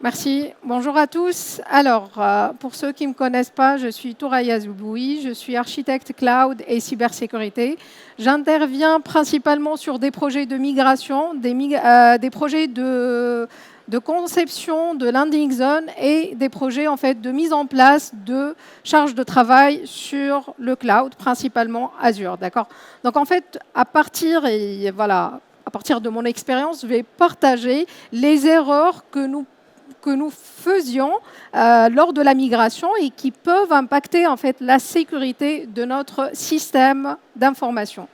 Merci. Bonjour à tous. Alors, pour ceux qui ne me connaissent pas, je suis Touraya Zouboui, je suis architecte cloud et cybersécurité. J'interviens principalement sur des projets de migration, des projets de conception de landing zone et des projets en fait de mise en place de charges de travail sur le cloud, principalement Azure. D'accord. Donc en fait, à partir de mon expérience, je vais partager les erreurs que nous faisions lors de la migration et qui peuvent impacter en fait la sécurité de notre système d'information.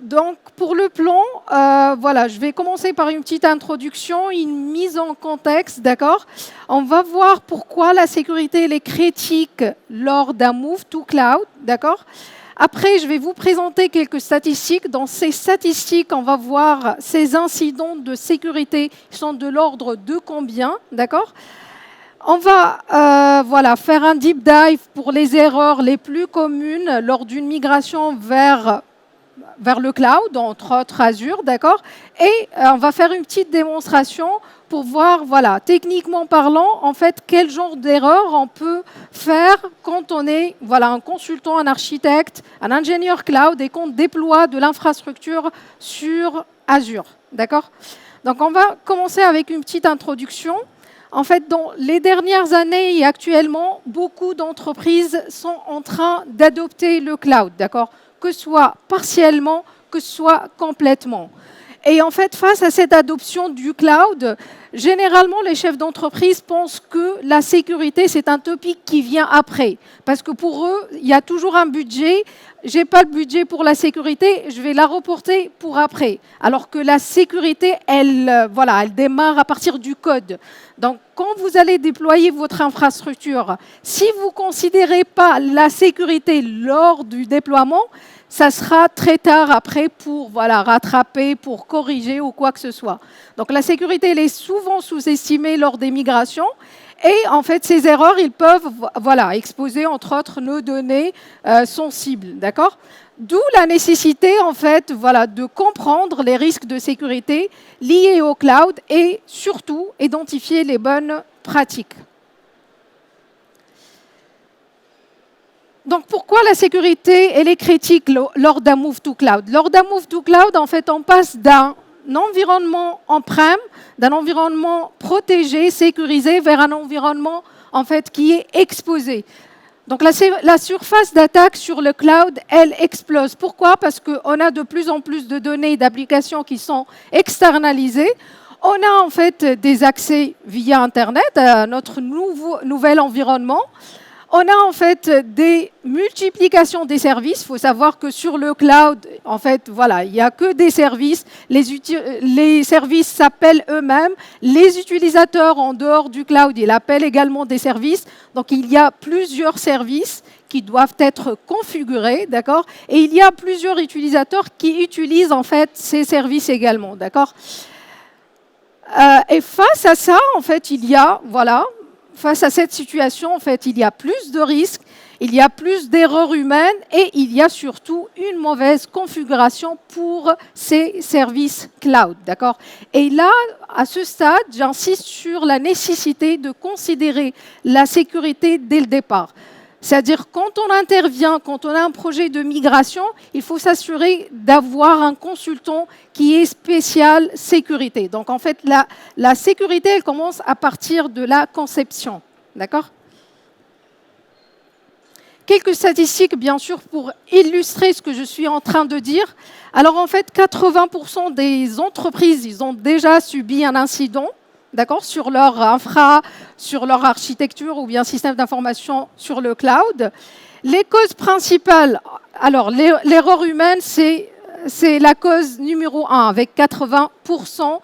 Donc, pour le plan, je vais commencer par une petite introduction, une mise en contexte, d'accord. On va voir pourquoi la sécurité elle est critique lors d'un move to cloud, d'accord. Après, je vais vous présenter quelques statistiques. Dans ces statistiques, on va voir ces incidents de sécurité qui sont de l'ordre de combien, d'accord. On va faire un deep dive pour les erreurs les plus communes lors d'une migration vers le cloud, entre autres Azure, d'accord. Et on va faire une petite démonstration pour voir, techniquement parlant, en fait, quel genre d'erreur on peut faire quand on est, un consultant, un architecte, un ingénieur cloud et qu'on déploie de l'infrastructure sur Azure, d'accord. Donc, on va commencer avec une petite introduction. En fait, dans les dernières années et actuellement, beaucoup d'entreprises sont en train d'adopter le cloud, d'accord, que ce soit partiellement, que ce soit complètement. Et en fait, face à cette adoption du cloud, généralement, les chefs d'entreprise pensent que la sécurité, c'est un topic qui vient après. Parce que pour eux, il y a toujours un budget. Je n'ai pas le budget pour la sécurité, je vais la reporter pour après. Alors que la sécurité, elle démarre à partir du code. Donc, quand vous allez déployer votre infrastructure, si vous ne considérez pas la sécurité lors du déploiement, ça sera très tard après pour rattraper, pour corriger ou quoi que ce soit. Donc la sécurité, elle est souvent sous-estimée lors des migrations. Et en fait, ces erreurs, ils peuvent exposer, entre autres, nos données sensibles. D'accord ? D'où la nécessité, en fait, de comprendre les risques de sécurité liés au cloud et surtout identifier les bonnes pratiques. Donc, pourquoi la sécurité elle est critique lors d'un move to cloud? Lors d'un move to cloud, en fait, on passe d'un environnement on-prem, d'un environnement protégé, sécurisé, vers un environnement en fait qui est exposé. Donc, la surface d'attaque sur le cloud, elle explose. Pourquoi? Parce qu'on a de plus en plus de données et d'applications qui sont externalisées. On a en fait des accès via Internet à notre nouvel environnement. On a en fait des multiplications des services. Il faut savoir que sur le cloud, en fait, il n'y a que des services. Les services s'appellent eux-mêmes. Les utilisateurs en dehors du cloud, ils appellent également des services. Donc, il y a plusieurs services qui doivent être configurés, d'accord. Et il y a plusieurs utilisateurs qui utilisent en fait ces services également, d'accord. Et face à ça, en fait, face à cette situation, en fait, il y a plus de risques, il y a plus d'erreurs humaines et il y a surtout une mauvaise configuration pour ces services cloud, d'accord. Et là, à ce stade, j'insiste sur la nécessité de considérer la sécurité dès le départ. C'est-à-dire, quand on intervient, quand on a un projet de migration, il faut s'assurer d'avoir un consultant qui est spécial sécurité. Donc, en fait, la sécurité, elle commence à partir de la conception. D'accord ? Quelques statistiques, bien sûr, pour illustrer ce que je suis en train de dire. Alors, en fait, 80% des entreprises, ils ont déjà subi un incident. D'accord, sur leur infra, sur leur architecture ou bien système d'information sur le cloud. Les causes principales, alors l'erreur humaine, c'est la cause numéro 1, avec 80%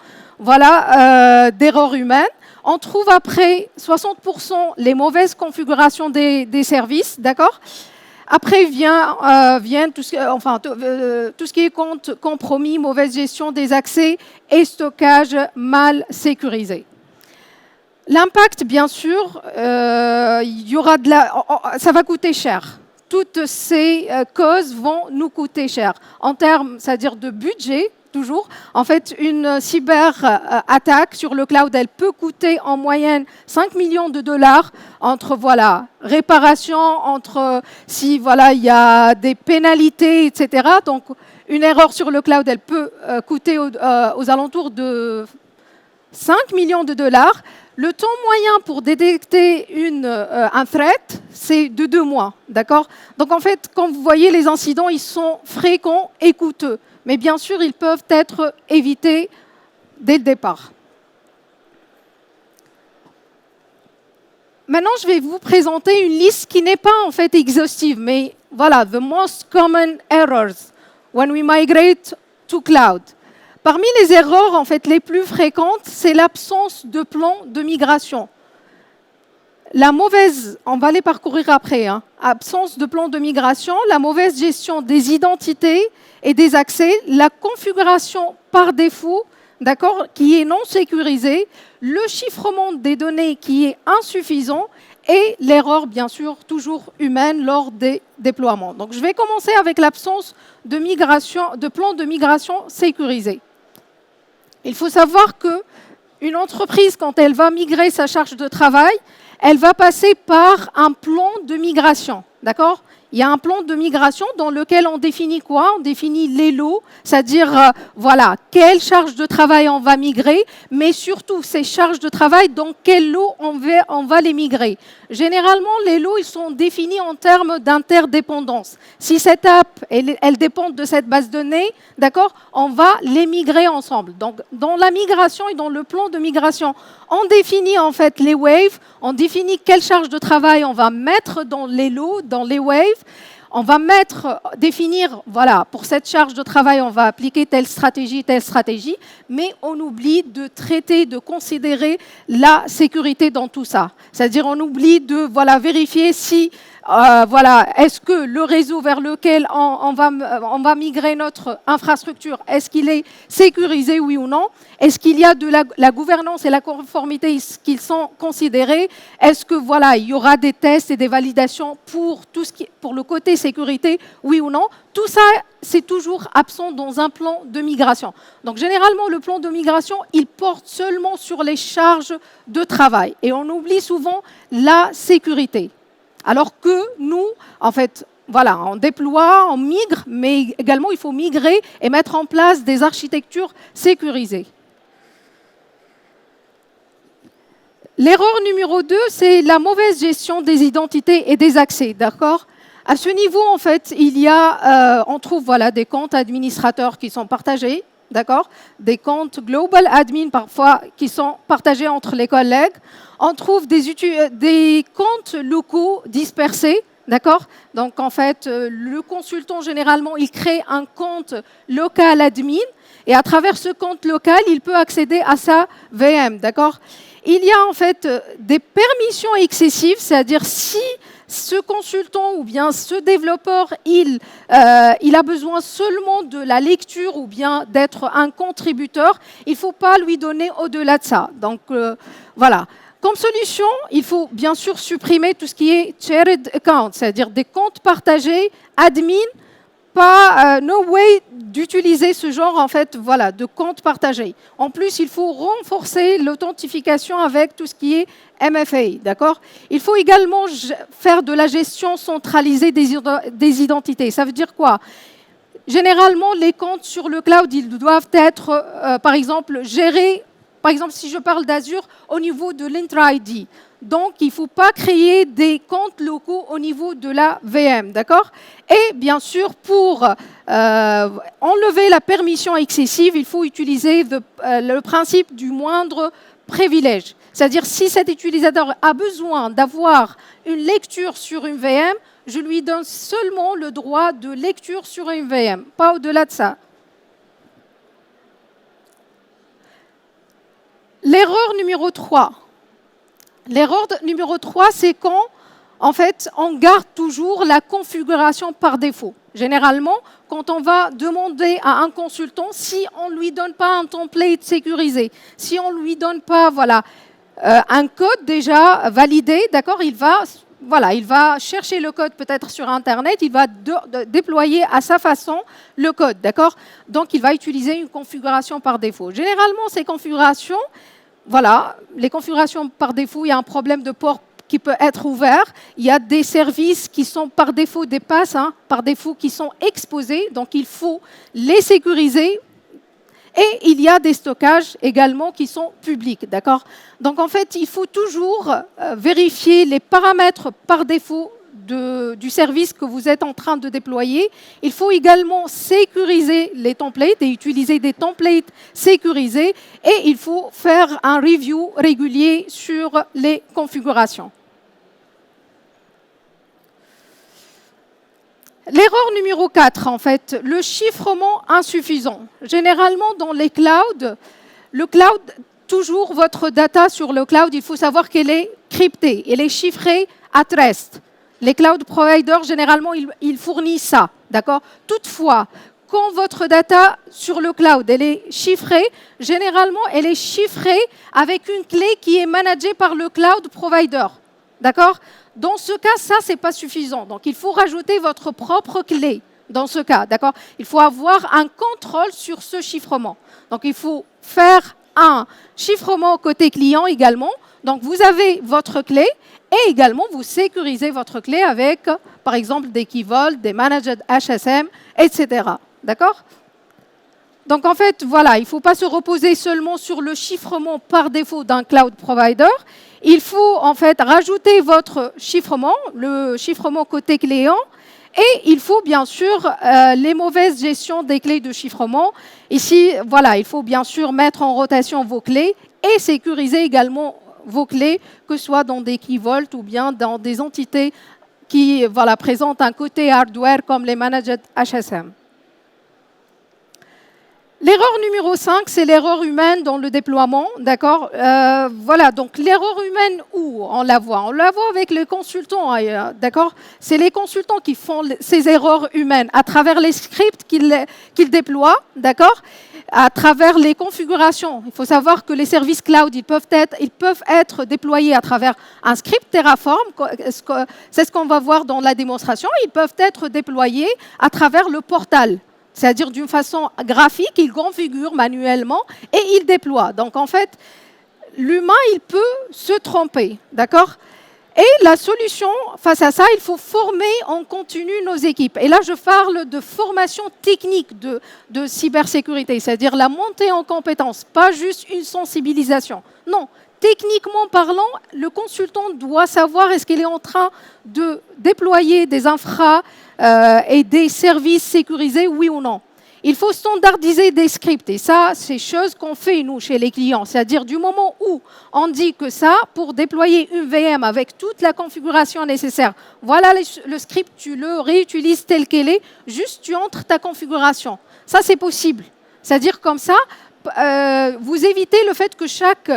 d'erreurs humaines. On trouve après 60% les mauvaises configurations des services, d'accord. Après vient tout ce qui est compte compromis, mauvaise gestion des accès et stockage mal sécurisé. L'impact, bien sûr, il y aura ça va coûter cher. Toutes ces causes vont nous coûter cher en termes, c'est-à-dire de budget, toujours. En fait, une cyber-attaque sur le cloud, elle peut coûter en moyenne 5 millions de dollars entre voilà, réparation, entre si voilà, il y a des pénalités, etc. Donc, une erreur sur le cloud, elle peut coûter aux alentours de 5 millions de dollars. Le temps moyen pour détecter un threat, c'est de 2 mois. D'accord ? Donc, en fait, quand vous voyez les incidents, ils sont fréquents et coûteux. Mais bien sûr, ils peuvent être évités dès le départ. Maintenant, je vais vous présenter une liste qui n'est pas en fait exhaustive, mais voilà, the most common errors when we migrate to cloud. Parmi les erreurs en fait les plus fréquentes, c'est l'absence de plan de migration. La mauvaise, on va les parcourir après, hein, absence de plan de migration, la mauvaise gestion des identités et des accès, la configuration par défaut, d'accord, qui est non sécurisée, le chiffrement des données qui est insuffisant et l'erreur, bien sûr, toujours humaine lors des déploiements. Donc, je vais commencer avec l'absence de plan de migration sécurisé. Il faut savoir qu'une entreprise, quand elle va migrer sa charge de travail, elle va passer par un plan de migration, d'accord ? Il y a un plan de migration dans lequel on définit quoi ? On définit les lots, c'est-à-dire, voilà, quelle charge de travail on va migrer, mais surtout ces charges de travail, dans quel lot on va les migrer. Généralement, les lots, ils sont définis en termes d'interdépendance. Si cette app, elle dépend de cette base de données, d'accord, on va les migrer ensemble. Donc, dans la migration et dans le plan de migration, on définit en fait les waves, on définit quelle charge de travail on va mettre dans les lots, dans les waves. On va définir, voilà, pour cette charge de travail, on va appliquer telle stratégie, mais on oublie de traiter, de considérer la sécurité dans tout ça. C'est-à-dire, on oublie de vérifier si, est-ce que le réseau vers lequel on va migrer notre infrastructure, est-ce qu'il est sécurisé, oui ou non ? Est-ce qu'il y a de la gouvernance et la conformité qui sont considérés ? Est-ce que il y aura des tests et des validations pour le côté sécurité, oui ou non ? Tout ça, c'est toujours absent dans un plan de migration. Donc, généralement, le plan de migration, il porte seulement sur les charges de travail. Et on oublie souvent la sécurité. Alors que nous, en fait, on déploie, on migre, mais également, il faut migrer et mettre en place des architectures sécurisées. L'erreur numéro 2, c'est la mauvaise gestion des identités et des accès, d'accord ? À ce niveau, en fait, on trouve des comptes administrateurs qui sont partagés, d'accord ? Des comptes global admin parfois qui sont partagés entre les collègues. On trouve des comptes locaux dispersés, d'accord ? Donc, en fait, le consultant, généralement, il crée un compte local admin et à travers ce compte local, il peut accéder à sa VM, d'accord ? Il y a en fait des permissions excessives, c'est-à-dire si ce consultant ou bien ce développeur, il a besoin seulement de la lecture ou bien d'être un contributeur, il ne faut pas lui donner au-delà de ça. Donc, voilà. Comme solution, il faut bien sûr supprimer tout ce qui est shared account, c'est-à-dire des comptes partagés, admin, no way d'utiliser ce genre en fait, de comptes partagés. En plus, il faut renforcer l'authentification avec tout ce qui est MFA, d'accord ? Il faut également faire de la gestion centralisée des identités. Ça veut dire quoi ? Généralement, les comptes sur le cloud, ils doivent être, par exemple, gérés. Par exemple, si je parle d'Azure, au niveau de l'Intra-ID. Donc, il ne faut pas créer des comptes locaux au niveau de la VM, d'accord ? Et bien sûr, pour enlever la permission excessive, il faut utiliser le principe du moindre privilège. C'est-à-dire, si cet utilisateur a besoin d'avoir une lecture sur une VM, je lui donne seulement le droit de lecture sur une VM, pas au-delà de ça. L'erreur numéro 3. L'erreur numéro 3, c'est quand, en fait, on garde toujours la configuration par défaut. Généralement, quand on va demander à un consultant, si on ne lui donne pas un template sécurisé, si on ne lui donne pas un code déjà validé, d'accord, il va voilà, il va chercher le code peut-être sur Internet, il va déployer à sa façon le code, d'accord? Donc, il va utiliser une configuration par défaut. Généralement, ces configurations, voilà, les configurations par défaut, il y a un problème de port qui peut être ouvert. Il y a des services qui sont par défaut des passes, par défaut qui sont exposés, donc il faut les sécuriser. Et il y a des stockages également qui sont publics, d'accord? Donc en fait, il faut toujours vérifier les paramètres par défaut du service que vous êtes en train de déployer. Il faut également sécuriser les templates et utiliser des templates sécurisés. Et il faut faire un review régulier sur les configurations. L'erreur numéro 4, en fait, le chiffrement insuffisant. Généralement, dans les clouds, le cloud, toujours votre data sur le cloud, il faut savoir qu'elle est cryptée, elle est chiffrée at rest. Les cloud providers, généralement, ils fournissent ça, d'accord? Toutefois, quand votre data sur le cloud, elle est chiffrée, généralement, elle est chiffrée avec une clé qui est managée par le cloud provider, d'accord? Dans ce cas, ça, ce n'est pas suffisant. Donc, il faut rajouter votre propre clé dans ce cas, d'accord? Il faut avoir un contrôle sur ce chiffrement. Donc, il faut faire un chiffrement côté client également. Donc, vous avez votre clé et également, vous sécurisez votre clé avec, par exemple, des key vaults, des managed HSM, etc. D'accord? Donc, en fait, voilà, il ne faut pas se reposer seulement sur le chiffrement par défaut d'un cloud provider. Il faut en fait rajouter votre chiffrement, le chiffrement côté client, et il faut bien sûr les mauvaises gestions des clés de chiffrement. Ici, voilà, il faut bien sûr mettre en rotation vos clés et sécuriser également vos clés, que ce soit dans des key vaults ou bien dans des entités qui voilà, présentent un côté hardware comme les managed HSM. L'erreur numéro 5, c'est l'erreur humaine dans le déploiement, d'accord? Voilà, donc l'erreur humaine, où on la voit? On la voit avec les consultants, d'accord? C'est les consultants qui font ces erreurs humaines à travers les scripts qu'ils déploient, d'accord? À travers les configurations. Il faut savoir que les services cloud, ils peuvent être déployés à travers un script Terraform, c'est ce qu'on va voir dans la démonstration. Ils peuvent être déployés à travers le portal. C'est-à-dire d'une façon graphique, il configure manuellement et il déploie. Donc en fait, l'humain, il peut se tromper, d'accord? Et la solution face à ça, il faut former en continu nos équipes. Et là, je parle de formation technique de cybersécurité, c'est-à-dire la montée en compétences, pas juste une sensibilisation. Non, techniquement parlant, le consultant doit savoir est-ce qu'il est en train de déployer des infras et des services sécurisés, oui ou non. Il faut standardiser des scripts. Et ça, c'est chose qu'on fait, nous, chez les clients. C'est-à-dire, du moment où on dit que ça, pour déployer une VM avec toute la configuration nécessaire, voilà le script, tu le réutilises tel qu'elle est, juste tu entres ta configuration. Ça, c'est possible. C'est-à-dire, comme ça, vous évitez le fait que chaque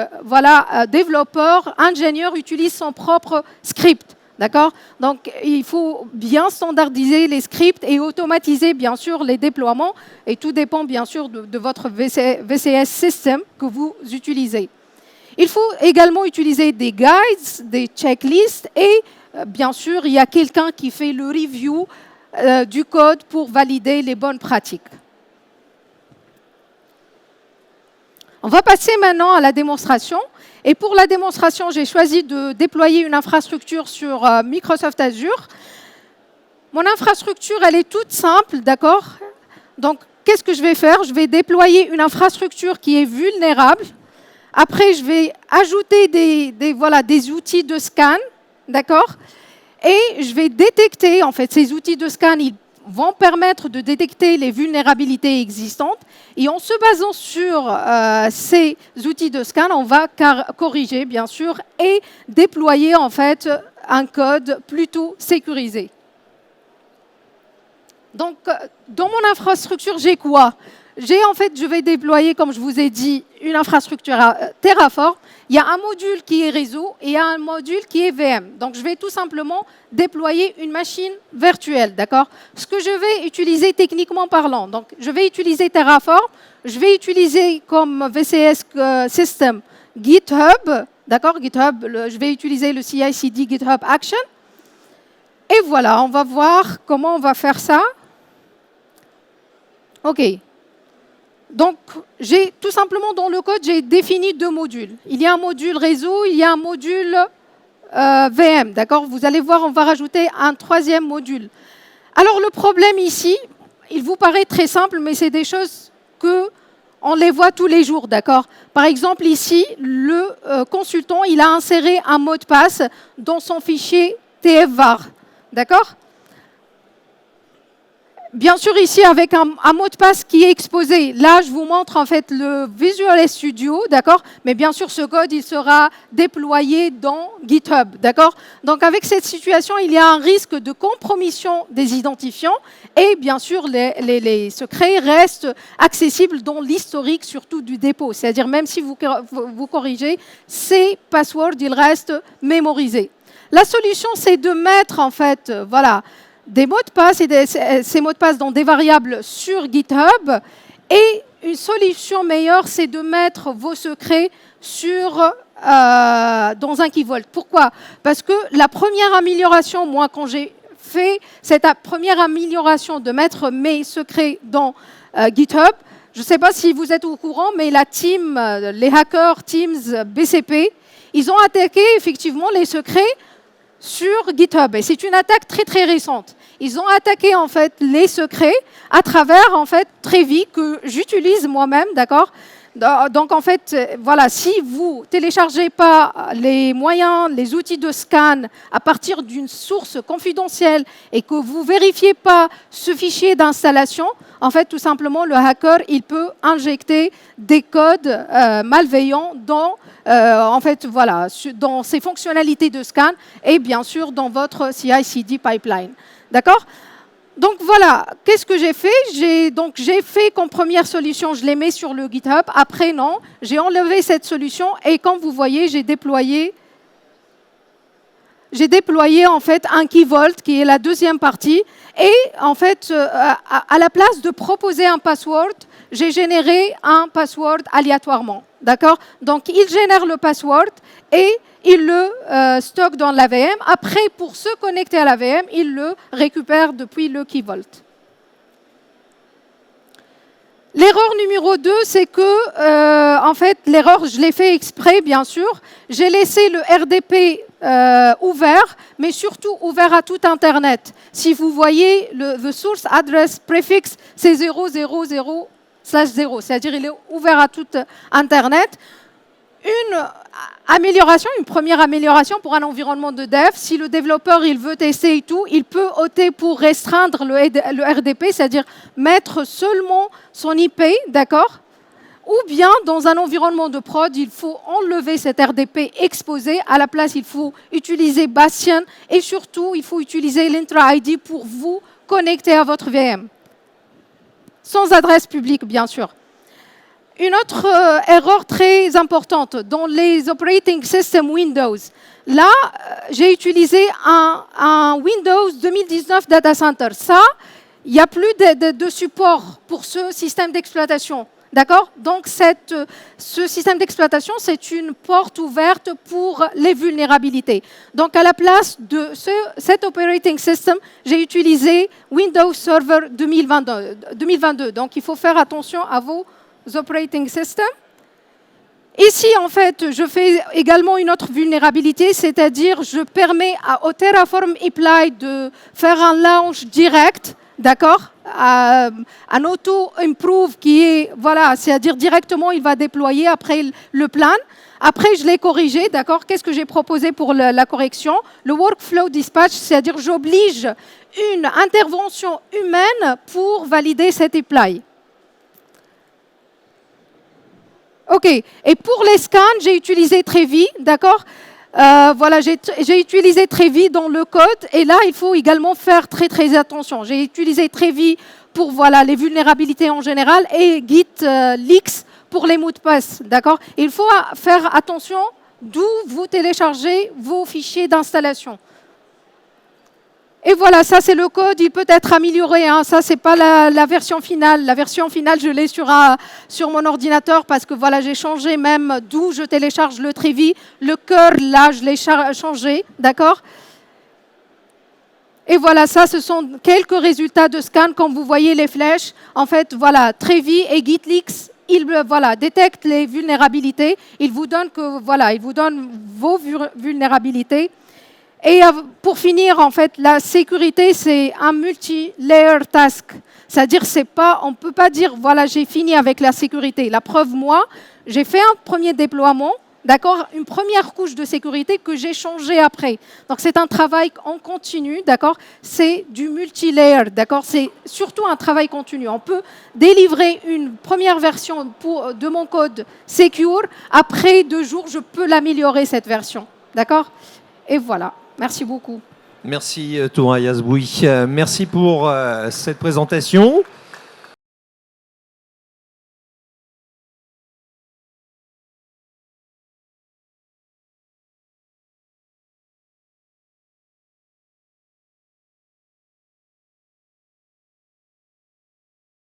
développeur, ingénieur utilise son propre script. D'accord? Donc, il faut bien standardiser les scripts et automatiser, bien sûr, les déploiements. Et tout dépend, bien sûr, de votre VCS system que vous utilisez. Il faut également utiliser des guides, des checklists et, bien sûr, il y a quelqu'un qui fait le review du code pour valider les bonnes pratiques. On va passer maintenant à la démonstration. Et pour la démonstration, j'ai choisi de déployer une infrastructure sur Microsoft Azure. Mon infrastructure, elle est toute simple, d'accord? Donc, qu'est-ce que je vais faire? Je vais déployer une infrastructure qui est vulnérable. Après, je vais ajouter des outils de scan, d'accord? Et je vais détecter, en fait, ces outils de scan, ils vont permettre de détecter les vulnérabilités existantes. Et en se basant sur ces outils de scan, on va corriger, bien sûr, et déployer, en fait, un code plutôt sécurisé. Donc, dans mon infrastructure, j'ai quoi? Je vais déployer, comme je vous ai dit, une infrastructure Terraform. Il y a un module qui est réseau et il y a un module qui est VM. Donc, je vais tout simplement déployer une machine virtuelle, d'accord? Ce que je vais utiliser techniquement parlant. Donc, je vais utiliser Terraform. Je vais utiliser comme VCS system GitHub, d'accord? GitHub, je vais utiliser le CI/CD GitHub Action. Et voilà, on va voir comment on va faire ça. OK. Donc, tout simplement dans le code, j'ai défini 2 modules. Il y a un module réseau, il y a un module VM. D'accord? Vous allez voir, on va rajouter un 3e module. Alors, le problème ici, il vous paraît très simple, mais c'est des choses qu'on les voit tous les jours. D'accord? Par exemple, ici, le consultant, il a inséré un mot de passe dans son fichier tfvar. D'accord? Bien sûr, ici, avec un mot de passe qui est exposé. Là, je vous montre en fait le Visual Studio, d'accord? Mais bien sûr, ce code, il sera déployé dans GitHub, d'accord? Donc, avec cette situation, il y a un risque de compromission des identifiants et bien sûr, les secrets restent accessibles dans l'historique, surtout du dépôt. C'est-à-dire, même si vous corrigez, ces passwords, ils restent mémorisés. La solution, c'est de mettre en fait, voilà, des mots de passe et ces mots de passe dans des variables sur GitHub. Et une solution meilleure, c'est de mettre vos secrets dans un Key Vault. Pourquoi? Parce que la première amélioration, moi, quand j'ai fait cette première amélioration de mettre mes secrets dans GitHub, je ne sais pas si vous êtes au courant, mais la team, les hackers Teams BCP, ils ont attaqué effectivement les secrets sur GitHub. Et c'est une attaque très, très récente. Ils ont attaqué, en fait, les secrets à travers, en fait, Trevi, que j'utilise moi-même, d'accord? Donc, en fait, voilà, si vous téléchargez pas les moyens, les outils de scan à partir d'une source confidentielle et que vous vérifiez pas ce fichier d'installation, en fait, tout simplement, le hacker, il peut injecter des codes malveillants dans en fait, voilà, dans ces fonctionnalités de scan et bien sûr dans votre CI/CD pipeline. D'accord? Donc voilà, qu'est-ce que j'ai fait? J'ai fait comme première solution, je les mets sur le GitHub. Après, non, j'ai enlevé cette solution et comme vous voyez, j'ai déployé en fait un Key Vault qui est la 2e partie. Et en fait, à la place de proposer un password, j'ai généré un password aléatoirement. D'accord? Donc, il génère le password et il le stocke dans la VM. Après, pour se connecter à la VM, il le récupère depuis le Key Vault. L'erreur numéro 2, c'est que, en fait, l'erreur, je l'ai fait exprès, bien sûr. J'ai laissé le RDP ouvert, mais surtout ouvert à tout Internet. Si vous voyez, the source address prefix, c'est 000/0, c'est-à-dire il est ouvert à tout Internet. Une première amélioration pour un environnement de dev, si le développeur il veut tester et tout, il peut opter pour restreindre le RDP, c'est-à-dire mettre seulement son IP, d'accord? Ou bien, dans un environnement de prod, il faut enlever cet RDP exposé. À la place, il faut utiliser Bastion et surtout, il faut utiliser l'Intra-ID pour vous connecter à votre VM. Sans adresse publique, bien sûr. Une autre erreur très importante dans les operating systems Windows. Là, j'ai utilisé un Windows 2019 Data Center. Ça, il n'y a plus de support pour ce système d'exploitation. D'accord? Donc, ce système d'exploitation, c'est une porte ouverte pour les vulnérabilités. Donc, à la place de cet operating system, j'ai utilisé Windows Server 2022. Donc, il faut faire attention à vos operating systems. Ici, en fait, je fais également une autre vulnérabilité, c'est-à-dire je permets au Terraform Apply de faire un launch direct, d'accord, un auto-improve qui est, voilà, c'est-à-dire directement, il va déployer après le plan. Après, je l'ai corrigé, d'accord. Qu'est-ce que j'ai proposé pour la correction? Le workflow dispatch, c'est-à-dire j'oblige une intervention humaine pour valider cet apply. OK. Et pour les scans, j'ai utilisé Trevi, d'accord? Voilà, j'ai utilisé Trevi dans le code. Et là, il faut également faire très, très attention. J'ai utilisé Trevi pour voilà, les vulnérabilités en général et Git Leaks pour les mots de passe, d'accord? Il faut faire attention d'où vous téléchargez vos fichiers d'installation. Et voilà, ça c'est le code, il peut être amélioré. Hein. Ça, c'est pas la version finale. La version finale, je l'ai sur mon ordinateur parce que voilà, j'ai changé même d'où je télécharge le Trevi. Le cœur, là, je l'ai changé, d'accord? Et voilà, ça, ce sont quelques résultats de scan. Quand vous voyez les flèches, en fait, voilà, Trevi et GitLeaks, ils voilà, détectent les vulnérabilités. Ils vous donnent vos vulnérabilités. Et pour finir, en fait, la sécurité, c'est un multi-layer task. C'est-à-dire, on ne peut pas dire, voilà, j'ai fini avec la sécurité. La preuve, moi, j'ai fait un premier déploiement, d'accord, une première couche de sécurité que j'ai changée après. Donc, c'est un travail en continu, d'accord. C'est du multi-layer, d'accord. C'est surtout un travail continu. On peut délivrer une première version de mon code secure. Après 2 jours, je peux l'améliorer, cette version, d'accord. Et voilà. Merci beaucoup. Merci Touraya Zbouy. Merci pour cette présentation.